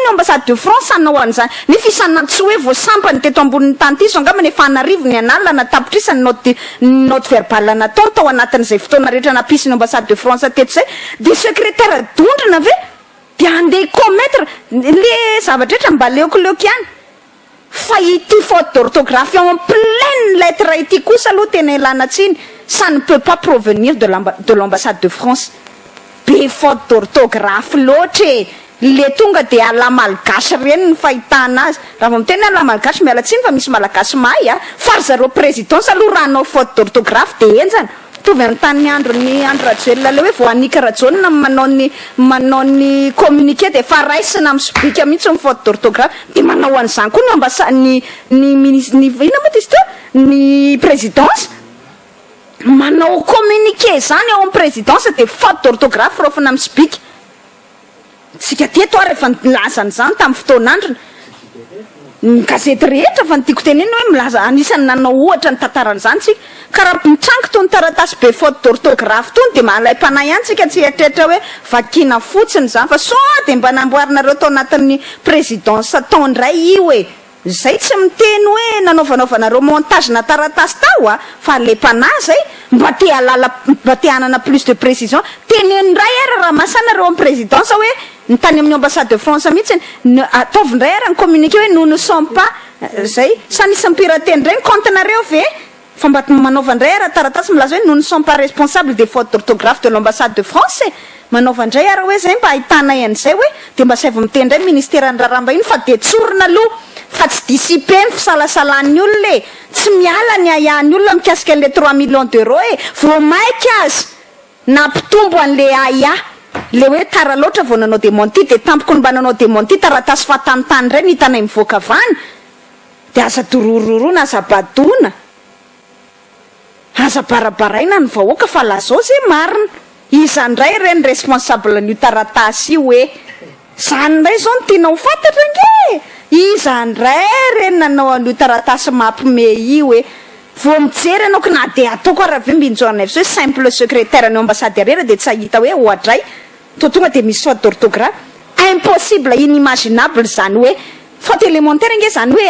ny ambassade de France anao an'izany nefa isan'andro tsy hoe voasampany teto ambonin'ny tany ity so angamba efa anarivo ny analana tapitrisany note verbal natao tao anatin'izay fotoana rehetra napisy ny ambassade de France teto zay de secrétaire dondrina ve dia andeha commettre le zavatra rehetra mba leokoleko ihany fa ity faute d'orthographe en pleine lettre ity kosa aloha tena ilana tsiny ça ne peut pas provenir de l'ambassade de France be faute d'orthographe loatra le tonga de ala malgasy reny ny fahitana azy raha vao miteny ala malgasy miala tsiny fa misy malagasy mahay a fa zareo présidence aloha raha anao faute d'orthographe de enjana tovy amin'ny tany ny andro rajoelona le hoe vao anika rajonina manao ny communiqué de fa raisina amin'ny sobika mihitsy ny faute d'orthographe de manao an'izany koa ny ambassade ny ina moa izy teo ny présidence manao communiqué zany ao amin'ny présidence de faute d'orthographe rofina amin'ny sobika tsika teto ary efa nilazany zany tamin'ny fotoan'androna ny gazety rehetra fa nitiako teneny hoe milaza anisany nanao ohatra ny tantaran'izany tsika ka raha mitrango tony taratasy be faute d'orthographe tony de mahalay-panahy ihany tsika tsy eritreritra hoe vakina fotsiny zany fa so de mba namboarinareo tao anatin'ny présidence tao ndray io e zay tsy miteny hoe nanaovanaovanareo montage na taratasy tao a fa le-panahy zay mba te hanana plus de précision tenendray ara raha masanareo amin'ny présidence hoe ny tany amin'ny ambassade de France mihitsy ataovindray ara ny communiqué hoe nous ne sommes pas zay sanisy mpirateny ndray ny comptenareo ve fa mba manaovandray ara taratasy milaza hoe nous ne sommes pas responsables des fautes d'orthographe de l'ambassade de France manaovandray ara hoe zay mba ahitana an'izay hoe de mba saivy miteny ndray ministère ny raramba iny fa de tsorina aloha fa tsy dissipé ny fisalasalan'ny olona e tsy miala ny ahian'ny olona mikasika an'le 3 millions d'euros e vao maika azy nampitombo an'le aia le hoe tara loatra vao nanao démenti de tampoko ny mba nanao démenti taratasy fatanitany ray nitanay mivoaka avany de aza dorororona aza badona aza barabaraina ny vahoaka fa lazao zay marina izandray reny responsable ny taratasy io hoe zanyndray zao ny tiana ho fantatra nge izandray reny nanao an'io taratasy mampime io hoe vao mijery anao ko na de ataoko araha ve mbinjoana hoe simple secrétaire ny ambassade arera de tsy ahita hoe ohatray to tonga de misy faute d'orthographe impossible inimaginable zany hoe faute élémentaire nge zany hoe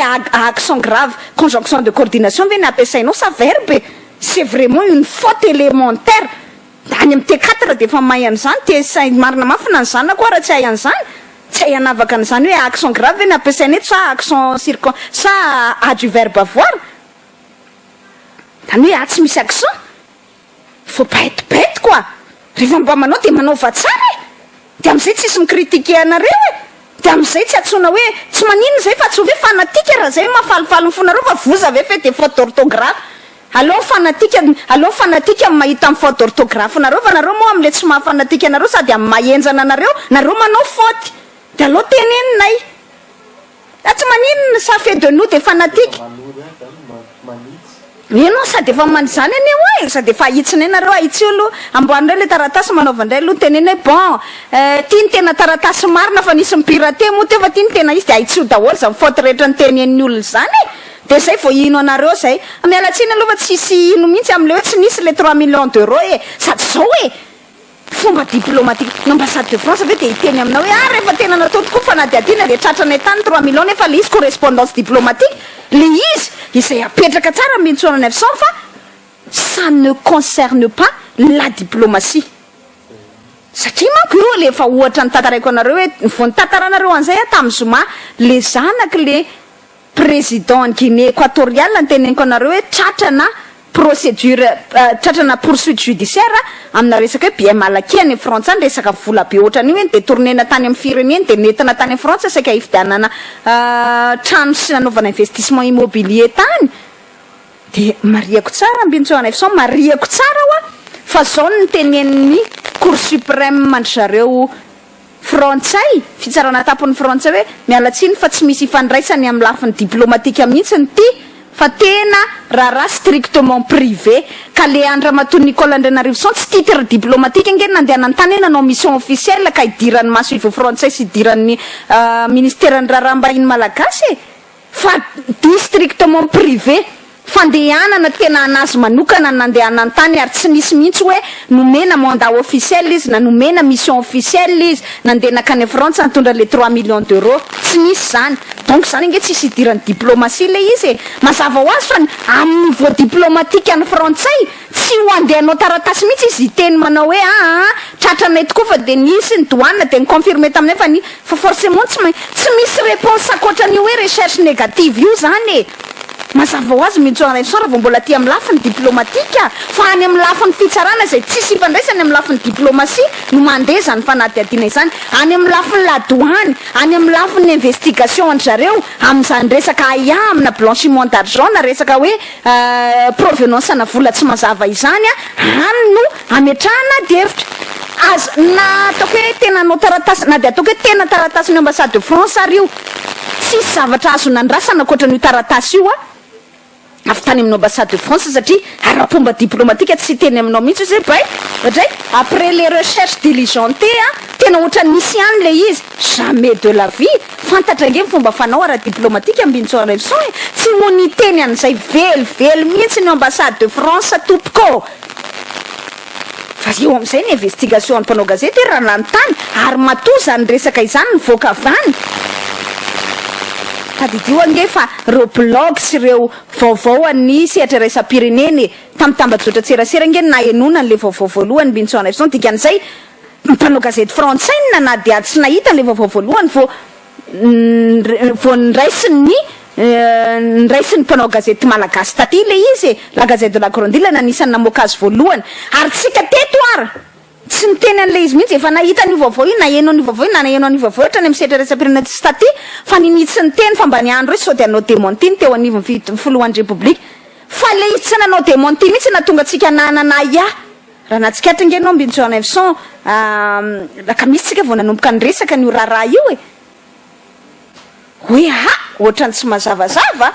accent grave conjonction de coordination ve ny ampiasainao sa verbe c'est vraiment une faute élémentaire any amin'ny T4 de efa mahay an'izany T5 marina mafina an'izany koa raha tsy hay an'izany tsy hay anavaka an'izany hoe accent grave ve ny ampiasaina eto sa accent sa adverbe avoir zany hoe tsy misy accent faut pas être bête quoi rehefa mba manao de manaova tsara de am'izay tsisy mikritiqué anareo de am'izay tsy atsona hoe tsy maninona zay fa tsy hoe fanatique raha zay mahafalifaly ny fonareo fa voza ve fe de faute d'orthographe allô fanatique mahita amin'ny faute d'orthographe nareo fa nareo moa am'le tsy mahafanatique anareo sady amin'ny mahenjana nareo manao faute de allô teneninay tsy maninona ça fait de nous des fanatiques eno sady efa manizany aneo e sady efa ahitsinay nareo ahitsy olo amboanindray le taratasy manaovandray aloha teneny hoe bon tia ny tena taratasy marina fa nisy mipirate moa teo fa tia ny tena izy de ahitsy io daholo zany faute rehetra ny tenen'ny olona zany de zay vao ino anareo zay mialatsiny aloha fa tsisy ino mihitsy am'le hoe tsy nisy le 3 millions d'euros e sady zao e fomba diplomatique n'ambassade de France ve de hiteny aminao hoe rehefa tena natao tokoa fa na de adina de tratranay tany 3 millions nefa le izy correspondance diplomatique le izy izay apetraka tsara mbintsona 900 fa ça ne concerne pas la diplomatie satria manko io le efa ohatra ny tantaraiko anareo hoe vao ny tantaranareo an'izay tamin'ny Zuma le zanaky le président Guinée équatoriale ny teneniko anareo hoe tratrana procédure tratrana poursuite judiciaire amina resaka hoe bien malaky any Frantsa ny resaka vola be ohatrany hoe de tournena tany amin'ny fireneny de nentina tany amin'ny Frantsa saika hifidianana trano sy nanaovana investissement immobilier tany de mariako tsara mbintsona fa mariako tsara hoa fa zao ny tenen'ny cour suprême mandry zareo frantsay fitsarana tapon'ny frantsay hoe mialatsiny fa tsy misy ifandraisany amin'ny lafiny diplomatique mihitsy ny ty fa tena raha strictement privé ka le Andramatoa Nicole Andrianarivo tsy titre diplomatique nge nandeha nantany nanao mission officielle ka idiran'ny masoivo frantsay sy idiran'ny ministère ny rarambahiny malagasy fa strictement privé fandehanana tena anazy manokana nandehanana an-tany ary tsy nisy mihitsy hoe nomena mandat officiel izy na nomena mission officielle izy nandeha nakany France nitondra le 3 millions d'euros tsy nisy zany donc zany inge tsisy idirany diplomatie le izy mazava ho azy fa amin'ny voie diplomatique any frantsay tsy ho andehanao taratasy mihitsy izy iteny manao hoe tratranay tokoa fa de nisy ny douane de niconfirme taminay fa forcément tsy misy réponse akoatran'io hoe recherche négative io zany mazava ho azy mitsoana sora vao mbola ty amin'ny lafiny diplomatique fa any amin'ny lafiny fitsarana zay tsisy ifandraisany amin'ny lafiny diplomatie no mandeha zany fanadihadina izany any amin'ny lafiny la douane any amin'ny lafiny investigation any zareo amin'izany resaka aia amina blanchiment d'argent na resaka hoe provenance na vola tsy mazava izany any no ametrahana devitra azy na ataoko hoe tena anao taratasy na de ataoko hoe tena taratasy ny ambassade de France ary io tsisy zavatra azo nandrasana akoatran'io taratasy io avy tany amin'ny ambassade de France satria ara-pomba diplomatique tsy teny aminao mihitsy zay bay ohatray après les recherches diligentées tena ohatra nisy any le izy jamais de la vie fantatra nge fomba fanao ara-diplomatique ambintsona leçon tsy moni teny an'izay velively mihitsy ny ambassade de France tompoko fa eo amin'izay ny investigation ny mpanao gazety raha nanontany ary matoa zany resaka izany ny voaka avany tadidio ange fa reo blog sy reo vaovao any sehatra raisam-pireneny tamtambajotra tserasera nge na enona an'le vaovao voalohany mbintsona son dikan'izay mpanao gazety frantsay ny nanady ady sy nahita an'le vaovao voalohany vo nraisiny nraisiny mpanao gazety malagasy taty le izy la gazette de la Grandille nanisany namoaka azy voalohany ary tsika teto ara tsy niteny an'le izy mihitsy efa nahita ny vaovao io na eno ny vaovao io na eno ny vaovao ohatra ny misetra resam-pirenena tsy taty fa ninitsy ny teny fa mba ny andro hoe sao de anao démontiny teo anivony foloan'ny republique fa le izy tsy nanao démontiny mihitsy na tonga atsika nanana ia raha natsikatra nge anao mbintsona evson laka misy tsika vao nanomboka ny resaka ny raharaha io hoe ohatrany tsy mazavazava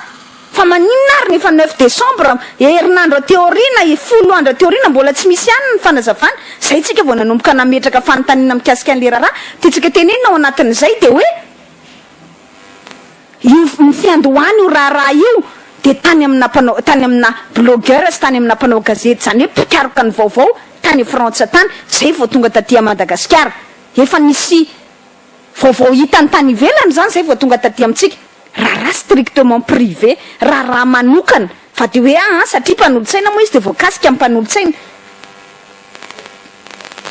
fa maninona ary nefa 9 décembre herinandro teorina 10 andro teorina mbola tsy misy ihany ny fanazavana zay tsika vao nanomboka nametraka fanontanina mikasika an'le raharaha titsika tenenina ao anatin'izay de hoe io fiandohany io raharaha io de tany amina blogueur sy tany amina mpanao gazety zany hoe pikaroka ny vaovao tany frantsa tany zay vao tonga tatia Madagasikara efa nisy vaovao hitany tany ivelany zany zay vao tonga taty amitsika raharaha strictement privé raharaha manokana fa de hoe satria mpanolotsaina moa izy de voakasika amin'ny mpanolotsaina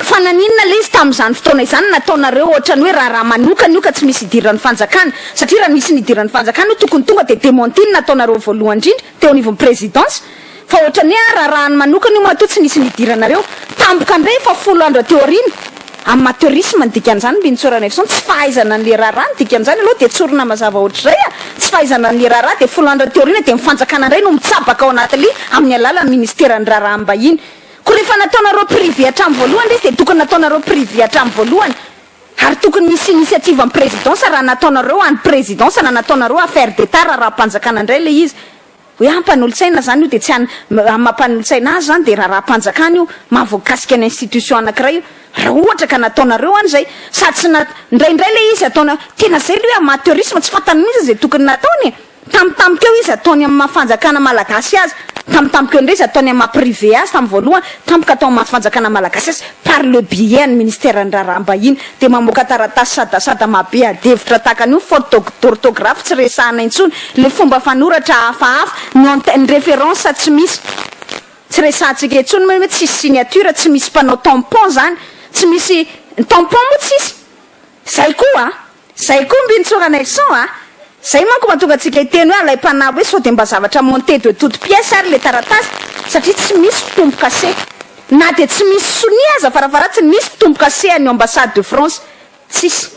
fa naninona le izy tamin'izany fotoana izany nataonareo ohatrany hoe raharaha manokana io ka tsy misy idiran'ny fanjakana satria raha misy nidiran'ny fanjakana io tokony tonga de démontiny nataonareo voalohany indrindra teo anivon'ny présidence fa ohatrany hoe raharahany manokana io matoa tsy nisy nidiranareo tampoka ndray fa 10 andro teorina amateurisme ndikan'izany mbinitsorana efson tsy fahaizana an'le raharaha ndikan'izany aloha de tsorona mazava ohatr'izay tsy fahaizana an'le raharaha de 10 andro teorina de mifanjakana ndray no mitsabaka ao anatin'le amin'ny alalan'ny ministèran'ny raharaha mbahiny ko rehefa nataonareo privé hatramin'ny voalohany izy de tokony nataonareo privé hatramin'ny voalohany ary tokony misy initiative amin'ny présidence raha nataonareo any présidence na nataonareo affaire d'état raha mpanjakana ndray le izy hoe ampanolo-tsaina zany io de tsy mampanolo-tsaina azy zany de raha-mpanjakana io mahavoakasika ny institution anankiray io raha ohatra ka nataonareo any zay sady tsy ndraindray le izy ataona tena zay le hoe amateurisme tsy fantany mihitsy zay tokony nataony tamtamikeo izy ataony amin'ny mafanjakana malagasy azy tamtamikeo ndray izy ataony amin'ny maprivé azy tamin'ny voalohany tampoka atao amin'ny mafanjakana malagasy azy par le biais ny ministère ny raharaha mbahiny de mamoaka taratasy sadasada mabe adevitra takan'io faute d'orthographe tsy resahana intsony le fomba fanoratra hafahafa ny référence tsy misy tsy resahantsika intsony hoe tsy misy signature tsy misy mpanao tampon zany tsy misy tampon mo tsisy zay koa mbinitsorana accent zay manko mahatonga atsika hiteny hoe alay mpanabo hoe sao de mba zavatra monté de toute pièce ary le taratasy satria tsy misy fitombo-kase na de tsy misy sonia aza farafaratsy misy fitombo-kase any ambassade de France tsisy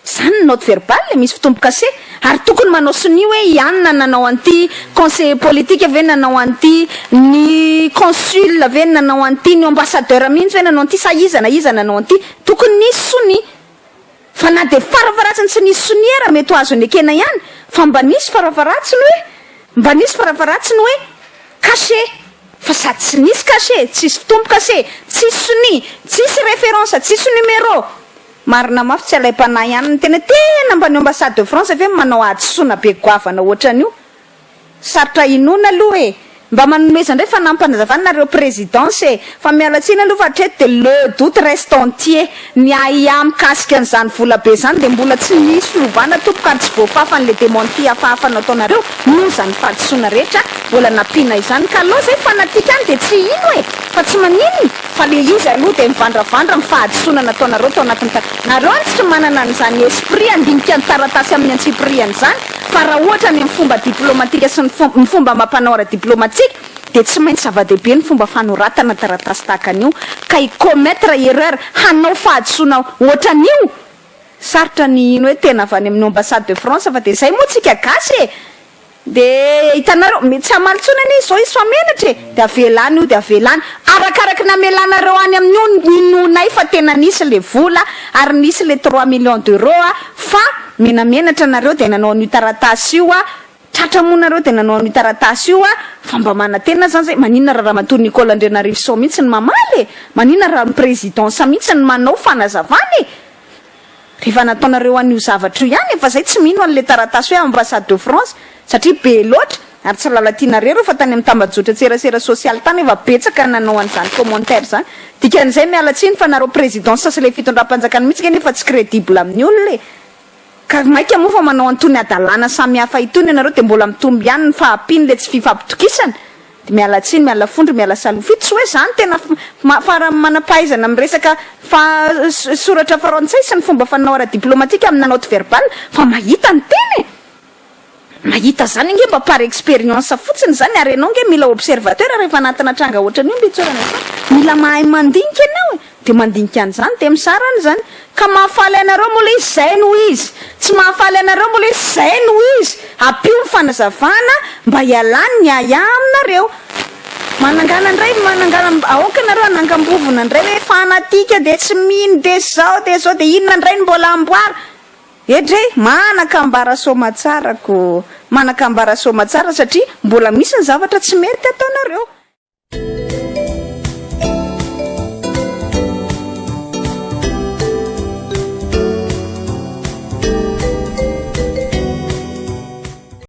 zany note verbal le misy fitombo-kase ary tokony manao sonia hoe ianina nanao anty conseiller politique ave nanao anty ny consul ave nanao anty ny ambassadeur mihitsy hoe nanao anty sa iza nanao anty tokony nisy sonia fa na de farafaratsiny tsy nisy soniera mety ho azo ny ekena ihany fa mba nisy farafaratsiny hoe cachet fa sady tsy nisy cachet tsisy fitombo-kase tsisy sonia tsisy référence tsisy numéro marina mafy tsy alay mpanahy ihany ny tena mbany ambassade de France ave manao ady sona be goavana ohatran'io sarotra inona aloha e mba manomeza ndray fanampanazavana nareo présidence e fa mialatsiny aloha fa hatreto de le doute reste entier ny aia mikasika an'izany vola be zany de mbola tsy misy lovana tompokary tsy voafafan'le démenti hafahafa nataonareo no zany fahadisoana rehetra mbola nampina izany ka aloha zay fanatika any de tsy ino e fa tsy manino fa le izy aloha de mivandravandra mifahadisoana nataonareo tao anatin'ny nareo any tsy manana an'izany esprit andinika ny taratasy amin'ny antsipriany zany fa raha ohatra ny amin'ny fomba diplomatika sy ny fomba mampanao ara-diplomatika de tsy maintsy zava-dehibe ny fomba fanoratana taratasy tahaka an'io ka icommettre erreur hanao fahadisoana ohatran'io sarotra ny ino hoe tena avy any amin'ny ambassade de France fa de zay moa tsika gasy e de hitanareo tsy hamalitsona any zao izy fa menatra e de avelany io de avelany arakaraky namelanareo any amin'io inonay fa tena nisy le vola ary nisy le 3 millions d'euros fa menamenatra nareo de nanao an'io taratasy io tratramonareo de nanao an'io taratasy io fa mba manatena zany zay maninona raha ramatory Nicolas Andrianarivo mihitsy ny mamaly maninona raha ny présidence mihitsy ny manao fanazavany rehefa nataonareo an'io zavatra io ihany fa zay tsy mino an'le taratasy hoe ambassade de France satria be loatra ary tsy lalatianareo fa tany amin'ny tambajotra tserasera sosialy tany efa betsaka nanao an'izany commentaire zany dikan'izay mialatsiny fa nareo présidence sy le fitondram-panjakana mihitsy nefa tsy crédible amin'ny olona ka maika moa fa manao antony adalana samy hafa itony ianareo de mbola mitomby ihany ny fahampiny le tsy fifampitokisana de mialatsiny miala fondry miala salofity tsy hoe zany tena fara manapahaizana amin'ny resaka soratra farantsay sy ny fomba fanao ara-diplomatika amin'ny note verbal fa mahita ny teny mahita zany nge mba par expérience fotsiny zany ary ianao nge mila observateur rehefa anatina tranga ohatran'io mbitsorana sa mila mahay mandinika ianao de mandinika an'izany de misarany zany ka mahafaly anareo mola izy zay no izy tsy mahafaly anareo mola izy zay no izy apio ny fanazavana mba hialany ny aya aminareo manangana ndray manangana aoka nareo anangambovona ndray hoe fanatika de tsy mino de zao de inona ndray ny mbola amboara edre manakambara somatsarako manakambara somatsara satria mbola misy ny zavatra tsy mety ataonareo